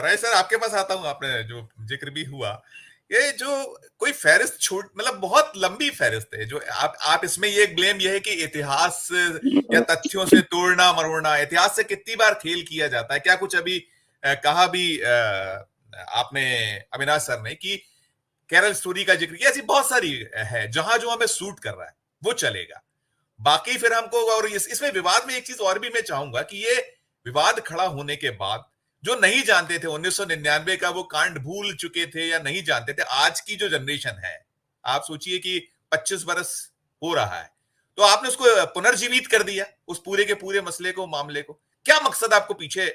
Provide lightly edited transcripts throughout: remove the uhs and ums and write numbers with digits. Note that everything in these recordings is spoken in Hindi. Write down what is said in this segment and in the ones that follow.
राय सर आपके पास आता हूँ, आपने जो जिक्र भी हुआ, ये जो कोई फहरिस्त छोड़ मतलब बहुत लंबी फहरिस्त है जो आप इसमें ये ब्लेम ये है कि इतिहास या तथ्यों से तोड़ना मरोड़ना, इतिहास से कितनी बार खेल किया जाता है। क्या कुछ अभी कहा भी आपने अविनाश सर ने कि केरल स्टोरी का जिक्र किया, ऐसी बहुत सारी है जहां जो हमें सूट कर रहा है वो चलेगा, बाकी फिर हमको। और इसमें विवाद में एक चीज और भी मैं चाहूंगा कि ये विवाद खड़ा होने के बाद जो नहीं जानते थे 1999 का वो कांड भूल चुके थे या नहीं जानते थे, आज की जो जनरेशन है, आप सोचिए कि 25 बरस हो रहा है, तो आपने उसको पुनर्जीवित कर दिया, उस पूरे के पूरे मसले को, मामले को। क्या मकसद आपको पीछे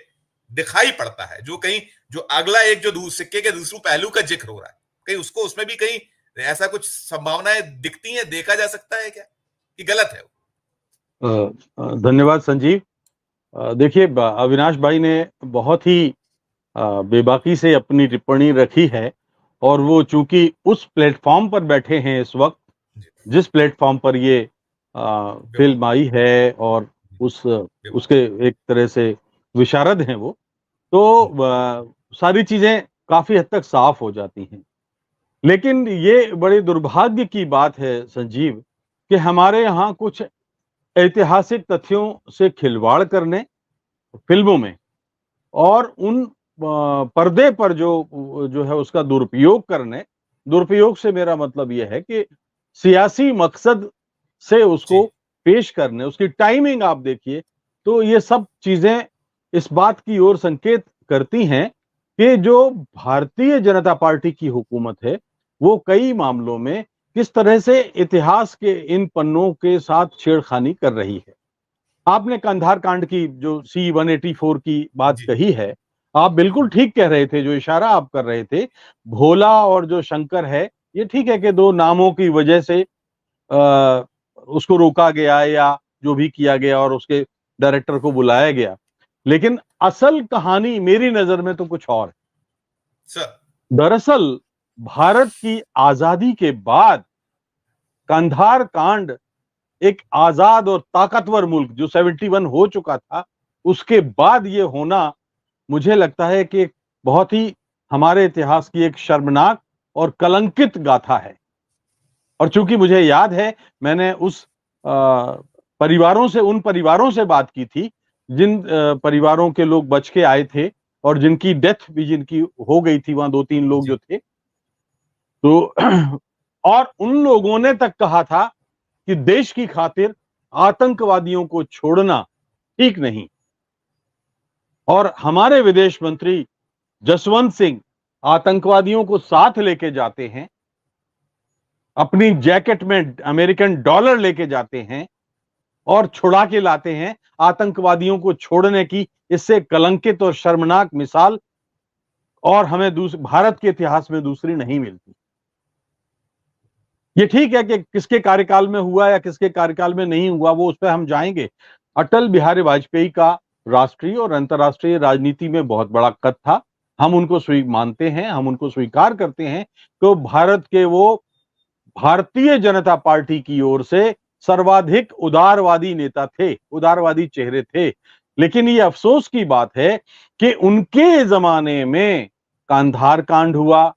दिखाई पड़ता है, जो कहीं जो अगला एक जो सिक्के के दूसरे पहलू का जिक्र हो रहा है, कहीं उसको उसमें भी कहीं ऐसा कुछ संभावनाएं दिखती हैं, देखा जा सकता है क्या कि गलत है? धन्यवाद संजीव। देखिए, अविनाश भाई ने बहुत ही बेबाकी से अपनी टिप्पणी रखी है, और वो चूंकि उस प्लेटफॉर्म पर बैठे हैं इस वक्त जिस प्लेटफॉर्म पर ये फिल्म आई है, और उसके एक तरह से विशारद हैं वो, तो सारी चीजें काफी हद तक साफ हो जाती हैं। लेकिन ये बड़े दुर्भाग्य की बात है संजीव कि हमारे यहाँ कुछ ऐतिहासिक तथ्यों से खिलवाड़ करने फिल्मों में, और उन पर्दे पर जो है उसका दुरुपयोग करने, दुरुपयोग से मेरा मतलब यह है कि सियासी मकसद से उसको पेश करने, उसकी टाइमिंग आप देखिए, तो ये सब चीजें इस बात की ओर संकेत करती हैं कि जो भारतीय जनता पार्टी की हुकूमत है वो कई मामलों में किस तरह से इतिहास के इन पन्नों के साथ छेड़खानी कर रही है। आपने कंधार कांड की जो C-184 की बात कही है, आप बिल्कुल ठीक कह रहे थे, जो इशारा आप कर रहे थे, भोला और जो शंकर है, ये ठीक है कि दो नामों की वजह से उसको रोका गया या जो भी किया गया और उसके डायरेक्टर को बुलाया गया, लेकिन असल कहानी मेरी नजर में तो कुछ और है। दरअसल भारत की आजादी के बाद कंधार कांड एक आजाद और ताकतवर मुल्क जो 71 हो चुका था, उसके बाद ये होना मुझे लगता है कि बहुत ही हमारे इतिहास की एक शर्मनाक और कलंकित गाथा है। और चूंकि मुझे याद है, मैंने उस उन परिवारों से बात की थी जिन परिवारों के लोग बच के आए थे और जिनकी डेथ भी जिनकी हो गई थी, वहां 2-3 लोग जो थे, तो और उन लोगों ने तक कहा था कि देश की खातिर आतंकवादियों को छोड़ना ठीक नहीं। और हमारे विदेश मंत्री जसवंत सिंह आतंकवादियों को साथ लेके जाते हैं, अपनी जैकेट में अमेरिकन डॉलर लेके जाते हैं और छुड़ा के लाते हैं। आतंकवादियों को छोड़ने की इससे कलंकित और शर्मनाक मिसाल और हमें भारत के इतिहास में दूसरी नहीं मिलती। ये ठीक है कि किसके कार्यकाल में हुआ या किसके कार्यकाल में नहीं हुआ, वो उस पर हम जाएंगे। अटल बिहारी वाजपेयी का राष्ट्रीय और अंतर्राष्ट्रीय राजनीति में बहुत बड़ा कद था, हम उनको मानते हैं, हम उनको स्वीकार करते हैं। तो भारत के वो भारतीय जनता पार्टी की ओर से सर्वाधिक उदारवादी नेता थे, उदारवादी चेहरे थे। लेकिन ये अफसोस की बात है कि उनके जमाने में कांधार कांड हुआ,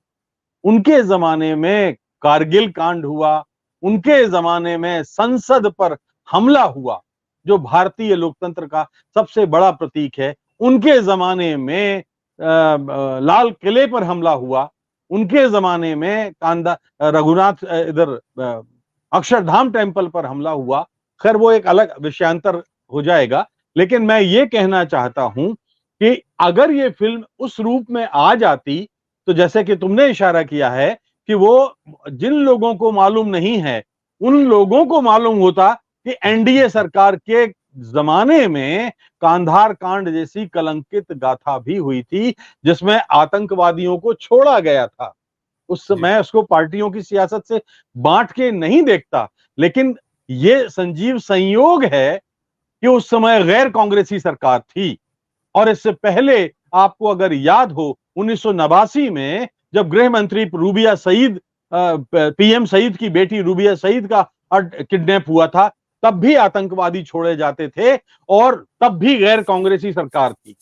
उनके जमाने में कारगिल कांड हुआ, उनके जमाने में संसद पर हमला हुआ जो भारतीय लोकतंत्र का सबसे बड़ा प्रतीक है, उनके जमाने में लाल किले पर हमला हुआ, उनके जमाने में रघुनाथ इधर अक्षरधाम टेम्पल पर हमला हुआ। खैर वो एक अलग विषयांतर हो जाएगा, लेकिन मैं ये कहना चाहता हूं कि अगर ये फिल्म उस रूप में आ जाती, तो जैसे कि तुमने इशारा किया है कि वो जिन लोगों को मालूम नहीं है उन लोगों को मालूम होता कि एनडीए सरकार के जमाने में कांधार कांड जैसी कलंकित गाथा भी हुई थी जिसमें आतंकवादियों को छोड़ा गया था। उस मैं उसको पार्टियों की सियासत से बांट के नहीं देखता, लेकिन ये संजीव संयोग है कि उस समय गैर कांग्रेसी सरकार थी। और इससे पहले आपको अगर याद हो 1989 में जब गृह मंत्री रूबिया सईद, पीएम सईद की बेटी रूबिया सईद का किडनैप हुआ था, तब भी आतंकवादी छोड़े जाते थे और तब भी गैर कांग्रेसी सरकार थी।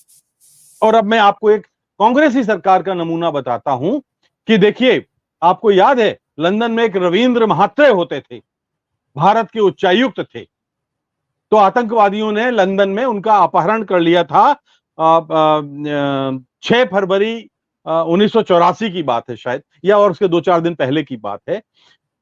और अब मैं आपको एक कांग्रेसी सरकार का नमूना बताता हूं कि देखिए, आपको याद है लंदन में एक रविंद्र महात्रे होते थे, भारत के उच्चायुक्त थे। तो आतंकवादियों ने लंदन में उनका अपहरण कर लिया था। 6 फरवरी 1984 की बात है शायद, या और उसके 2-4 दिन पहले की बात है।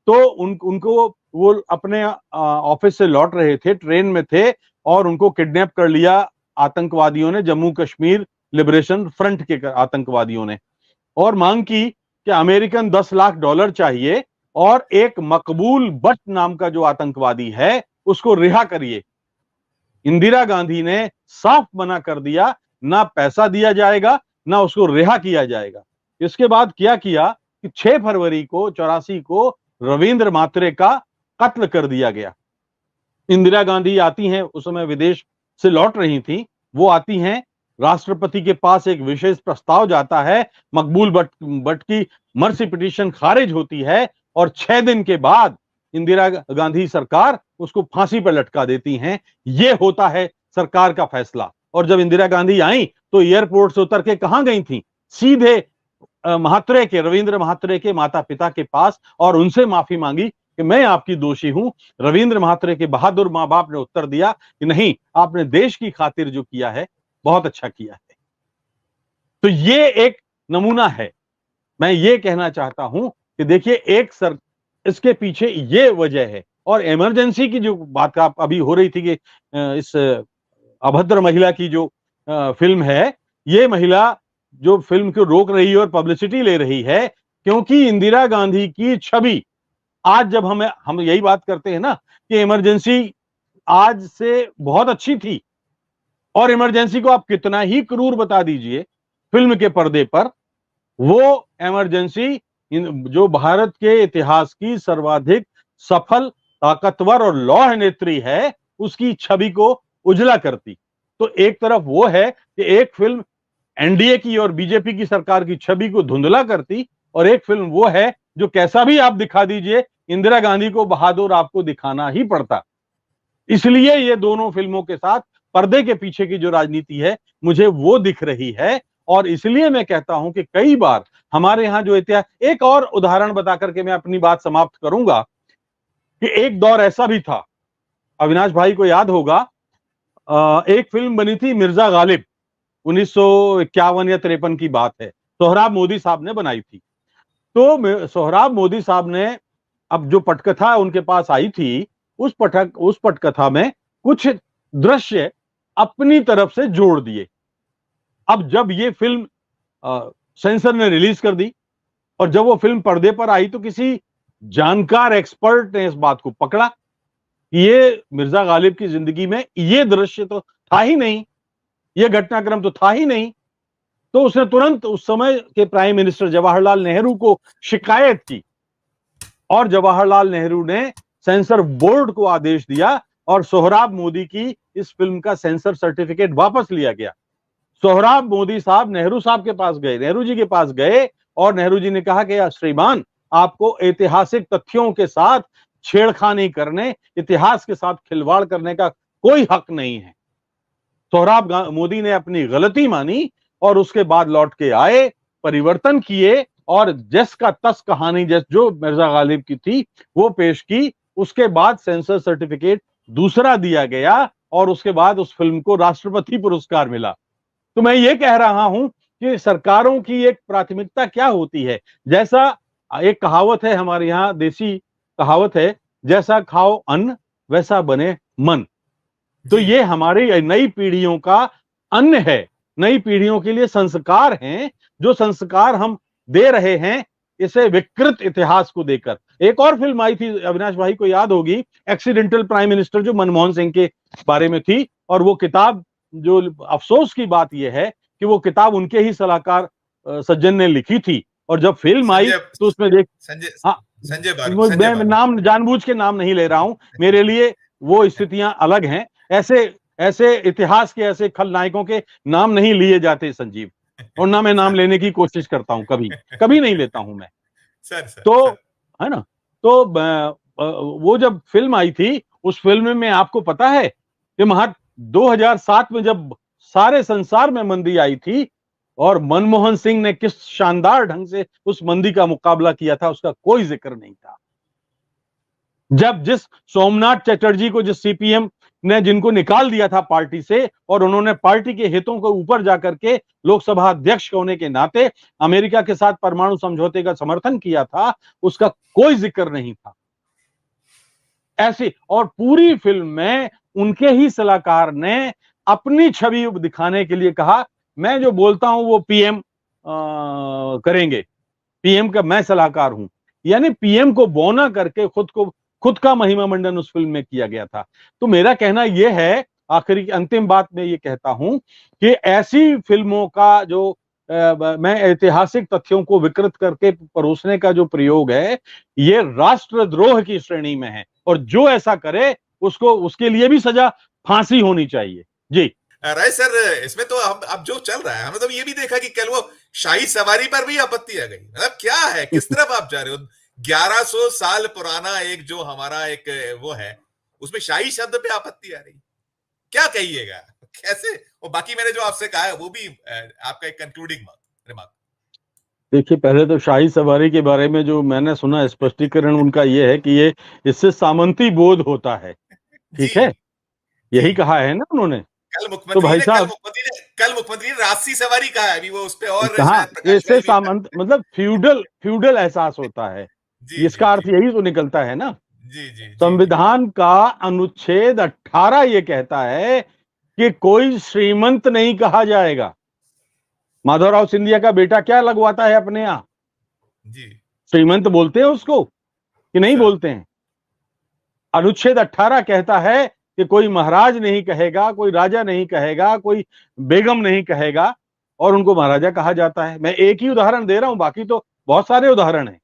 तो उनको वो अपने ऑफिस से लौट रहे थे, ट्रेन में थे, और उनको किडनैप कर लिया आतंकवादियों ने, जम्मू कश्मीर लिबरेशन फ्रंट के आतंकवादियों ने, और मांग की कि अमेरिकन $10 लाख चाहिए और एक मकबूल बट नाम का जो आतंकवादी है उसको रिहा करिए। इंदिरा गांधी ने साफ मना कर दिया, ना पैसा दिया जाएगा ना उसको रिहा किया जाएगा। इसके बाद क्या किया कि 6 फरवरी को 84 को रविंद्र महात्रे का कत्ल कर दिया गया। इंदिरा गांधी आती हैं, उस समय विदेश से लौट रही थी, वो आती हैं, राष्ट्रपति के पास एक विशेष प्रस्ताव जाता है, मकबूल बट की मर्सी पिटीशन खारिज होती है, और 6 दिन के बाद इंदिरा गांधी सरकार उसको फांसी पर लटका देती हैं। ये होता है सरकार का फैसला। और जब इंदिरा गांधी आई तो एयरपोर्ट से उतर के कहां गई थी? सीधे महात्रे के, रविंद्र महात्रे के माता पिता के पास, और उनसे माफी मांगी कि मैं आपकी दोषी हूं। रविंद्र महात्रे के बहादुर मां बाप ने उत्तर दिया कि नहीं, आपने देश की खातिर जो किया है बहुत अच्छा किया है। तो ये एक नमूना है। मैं ये कहना चाहता हूं कि देखिए, इसके पीछे ये वजह है। और इमरजेंसी की जो बात आप अभी हो रही थी कि इस अभद्र महिला की जो फिल्म है, ये महिला जो फिल्म को रोक रही है और पब्लिसिटी ले रही है, क्योंकि इंदिरा गांधी की छवि, आज जब हम यही बात करते हैं ना कि इमरजेंसी आज से बहुत अच्छी थी, और इमरजेंसी को आप कितना ही क्रूर बता दीजिए फिल्म के पर्दे पर, वो इमरजेंसी जो भारत के इतिहास की सर्वाधिक सफल, ताकतवर और लौह नेत्री है, उसकी छवि को उजला करती। तो एक तरफ वो है कि एक फिल्म एनडीए की और बीजेपी की सरकार की छवि को धुंधला करती, और एक फिल्म वो है जो कैसा भी आप दिखा दीजिए, इंदिरा गांधी को बहादुर आपको दिखाना ही पड़ता। इसलिए ये दोनों फिल्मों के साथ पर्दे के पीछे की जो राजनीति है, मुझे वो दिख रही है। और इसलिए मैं कहता हूं कि कई बार हमारे यहां जो इतिहास, एक और उदाहरण बता करके मैं अपनी बात समाप्त करूंगा कि एक दौर ऐसा भी था, अविनाश भाई को याद होगा, एक फिल्म बनी थी मिर्जा गालिब, 1951 या 53 की बात है, सोहराब मोदी साहब ने बनाई थी। तो सोहराब मोदी साहब ने, अब जो पटकथा उनके पास आई थी, उस पटकथा में कुछ दृश्य अपनी तरफ से जोड़ दिए। अब जब ये फिल्म सेंसर ने रिलीज कर दी, और जब वो फिल्म पर्दे पर आई तो किसी जानकार एक्सपर्ट ने इस बात को पकड़ा, ये मिर्जा गालिब की जिंदगी में ये दृश्य तो था ही नहीं, ये घटनाक्रम तो था ही नहीं। तो उसने तुरंत उस समय के प्राइम मिनिस्टर जवाहरलाल नेहरू को शिकायत की, और जवाहरलाल नेहरू ने सेंसर बोर्ड को आदेश दिया, और सोहराब मोदी की इस फिल्म का सेंसर सर्टिफिकेट वापस लिया गया। सोहराब मोदी साहब नेहरू साहब के पास गए, नेहरू जी के पास गए, और नेहरू जी ने कहा कि श्रीमान, आपको ऐतिहासिक तथ्यों के साथ छेड़खानी करने, इतिहास के साथ खिलवाड़ करने का कोई हक नहीं है। सोहराब मोदी ने अपनी गलती मानी, और उसके बाद लौट के आए, परिवर्तन किए, और जस का तस कहानी जो मिर्जा गालिब की थी वो पेश की। उसके बाद सेंसर सर्टिफिकेट दूसरा दिया गया, और उसके बाद उस फिल्म को राष्ट्रपति पुरस्कार मिला। तो मैं ये कह रहा हूं कि सरकारों की एक प्राथमिकता क्या होती है। जैसा एक कहावत है हमारे यहाँ, देसी कहावत है, जैसा खाओ अन्न वैसा बने मन। तो ये हमारी नई पीढ़ियों का अन्न है, नई पीढ़ियों के लिए संस्कार हैं, जो संस्कार हम दे रहे हैं इसे विकृत इतिहास को देकर। एक और फिल्म आई थी, अविनाश भाई को याद होगी, एक्सीडेंटल प्राइम मिनिस्टर, जो मनमोहन सिंह के बारे में थी। और वो किताब, जो अफसोस की बात यह है कि वो किताब उनके ही सलाहकार सज्जन ने लिखी थी, और जब फिल्म आई तो उसमें देख, मैं नाम जानबूझ के नाम नहीं ले रहा हूं, मेरे लिए वो स्थितियां अलग हैं। ऐसे इतिहास के ऐसे खलनायकों के नाम नहीं लिए जाते संजीव, और ना मैं नाम लेने की कोशिश करता हूं, कभी नहीं लेता हूं मैं। तो है ना, तो वो जब फिल्म आई थी, उस फिल्म में आपको पता है कि 2007 में जब सारे संसार में मंदी आई थी, और मनमोहन सिंह ने किस शानदार ढंग से उस मंदी का मुकाबला किया था, उसका कोई जिक्र नहीं था। जब जिस सोमनाथ चटर्जी को, जिस सीपीएम ने जिनको निकाल दिया था पार्टी से, और उन्होंने पार्टी के हितों को ऊपर जाकर के लोकसभा अध्यक्ष होने के नाते अमेरिका के साथ परमाणु समझौते का समर्थन किया था, उसका कोई जिक्र नहीं था। ऐसी, और पूरी फिल्म में उनके ही सलाहकार ने अपनी छवि दिखाने के लिए कहा, मैं जो बोलता हूं वो पीएम करेंगे, पीएम का मैं सलाहकार हूं। यानी पीएम को बौना करके खुद का महिमा मंडन उस फिल्म में किया गया था। तो मेरा कहना यह है, आखिरी अंतिम बात मैं ये कहता हूं कि ऐसी फिल्मों का जो मैं ऐतिहासिक तथ्यों को विकृत करके परोसने का जो प्रयोग है, ये राष्ट्रद्रोह की श्रेणी में है, और जो ऐसा करे उसको, उसके लिए भी सजा फांसी होनी चाहिए। जी राय सर, इसमें तो हम अब जो चल रहा है, हमने तो ये भी देखा कि कल वो शाही सवारी पर भी आपत्ति आ गई। मतलब क्या है, किस तरफ आप जा रहे हो? 1100 साल पुराना एक जो हमारा एक वो है, उसमें शाही शब्द पे आपत्ति आ रही, क्या कहिएगा, कैसे? और बाकी मैंने जो आपसे कहा है वो भी आपका एक कंक्लूडिंग रिमार्क। देखिए, पहले तो शाही सवारी के बारे में जो मैंने सुना स्पष्टीकरण उनका ये है कि ये इससे सामंती बोध होता है, ठीक है, यही कहा है ना उन्होंने। कल तो मुख्यमंत्री भाई ने साहब, कल मुख्यमंत्री ने राजसी सवारी कहा है, अभी वो उस पे और कहा शायद प्रकाश इससे डाल भी। सामंत मतलब फ्यूडल एहसास होता है, जी जी इसका अर्थ जी यही तो निकलता है ना। जी जी जी जी। संविधान का अनुच्छेद 18 ये कहता है कि कोई श्रीमंत नहीं कहा जाएगा। माधवराव सिंधिया का बेटा क्या लगवाता है अपने यहां? जी श्रीमंत बोलते हैं उसको कि नहीं सर। बोलते हैं? अनुच्छेद 18 कहता है कि कोई महाराज नहीं कहेगा, कोई राजा नहीं कहेगा, कोई बेगम नहीं कहेगा, और उनको महाराजा कहा जाता है। मैं एक ही उदाहरण दे रहा हूं, बाकी तो बहुत सारे उदाहरण हैं।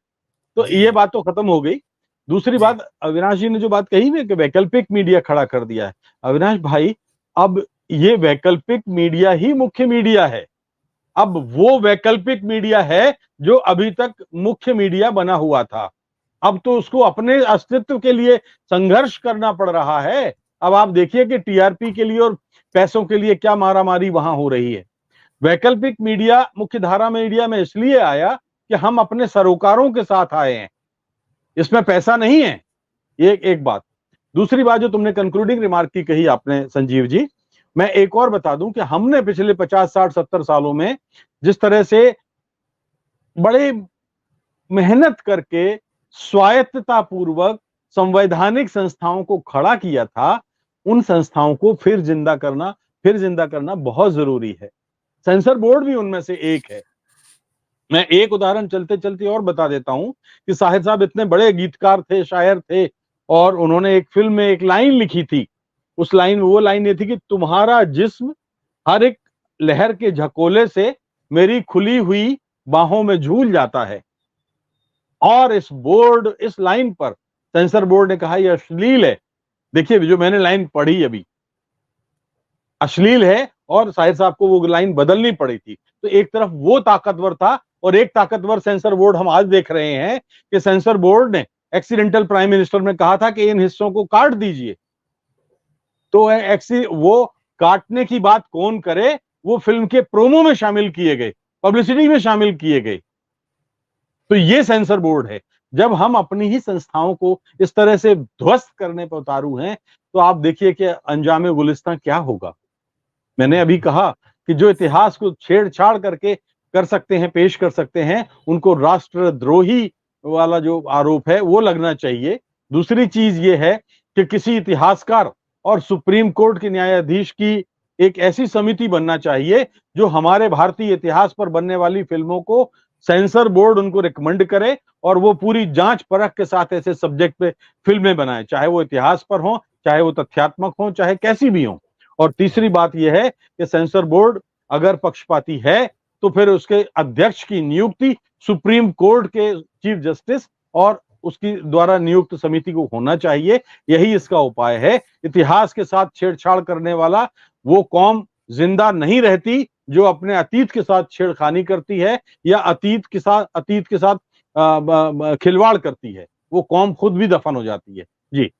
तो जी ये बात तो खत्म हो गई। दूसरी जी बात, अविनाश जी ने जो बात कही ना कि वैकल्पिक मीडिया खड़ा कर दिया है, अविनाश भाई, अब ये वैकल्पिक मीडिया ही मुख्य मीडिया है। अब वो वैकल्पिक मीडिया है जो अभी तक मुख्य मीडिया बना हुआ था, अब तो उसको अपने अस्तित्व के लिए संघर्ष करना पड़ रहा है। अब आप देखिए कि टीआरपी के लिए और पैसों के लिए क्या मारामारी वहां हो रही है। वैकल्पिक मीडिया मुख्यधारा मीडिया में इसलिए आया कि हम अपने सरोकारों के साथ आए हैं, इसमें पैसा नहीं है। ये एक बात। दूसरी बात जो तुमने कंक्लूडिंग रिमार्क की कही आपने संजीव जी, मैं एक और बता दूं कि हमने पिछले 50 60 70 सालों में जिस तरह से बड़े मेहनत करके स्वायत्तता पूर्वक संवैधानिक संस्थाओं को खड़ा किया था, उन संस्थाओं को फिर जिंदा करना बहुत जरूरी है। सेंसर बोर्ड भी उनमें से एक है। मैं एक उदाहरण चलते चलते और बता देता हूं कि साहिर साहब इतने बड़े गीतकार थे, शायर थे, और उन्होंने एक फिल्म में एक लाइन लिखी थी। वो लाइन ये थी कि तुम्हारा जिस्म हर एक लहर के झकोले से मेरी खुली हुई बाहों में झूल जाता है। और इस लाइन पर सेंसर बोर्ड ने कहा यह अश्लील है। देखिए, जो मैंने लाइन पढ़ी अभी अश्लील है, और साहिर साहब को वो लाइन बदलनी पड़ी थी। तो एक तरफ वो ताकतवर था, और एक ताकतवर सेंसर बोर्ड हम आज देख रहे हैं कि सेंसर बोर्ड ने एक्सीडेंटल प्राइम मिनिस्टर ने कहा था कि इन हिस्सों को काट दीजिए। तो वो काटने की बात कौन करे? वो फिल्म के प्रोमो में शामिल किए गए, पब्लिसिटी में शामिल किए गए। तो ये सेंसर बोर्ड है। जब हम अपनी ही संस्थाओं को इस तरह से ध्वस्त करने पर उतारू हैं, तो आप देखिए कि अंजामे गुलिस्तां क्या होगा। मैंने अभी कहा कि जो इतिहास को छेड़छाड़ करके कर सकते हैं, पेश कर सकते हैं, उनको राष्ट्रद्रोही वाला जो आरोप है वो लगना चाहिए। दूसरी चीज ये है कि किसी इतिहासकार और सुप्रीम कोर्ट के न्यायाधीश की एक ऐसी समिति बनना चाहिए जो हमारे भारतीय इतिहास पर बनने वाली फिल्मों को सेंसर बोर्ड उनको रिकमेंड करे, और वो पूरी जांच परख के साथ ऐसे सब्जेक्ट पे फिल्में बनाए, चाहे वो इतिहास पर हो, चाहे वो तथ्यात्मक हो, चाहे कैसी भी हो। और तीसरी बात यह है कि सेंसर बोर्ड अगर पक्षपाती है तो फिर उसके अध्यक्ष की नियुक्ति सुप्रीम कोर्ट के चीफ जस्टिस और उसकी द्वारा नियुक्त समिति को होना चाहिए। यही इसका उपाय है। इतिहास के साथ छेड़छाड़ करने वाला वो कौम जिंदा नहीं रहती जो अपने अतीत के साथ छेड़खानी करती है या अतीत के साथ खिलवाड़ करती है। वो कौम खुद भी दफन हो जाती है। जी।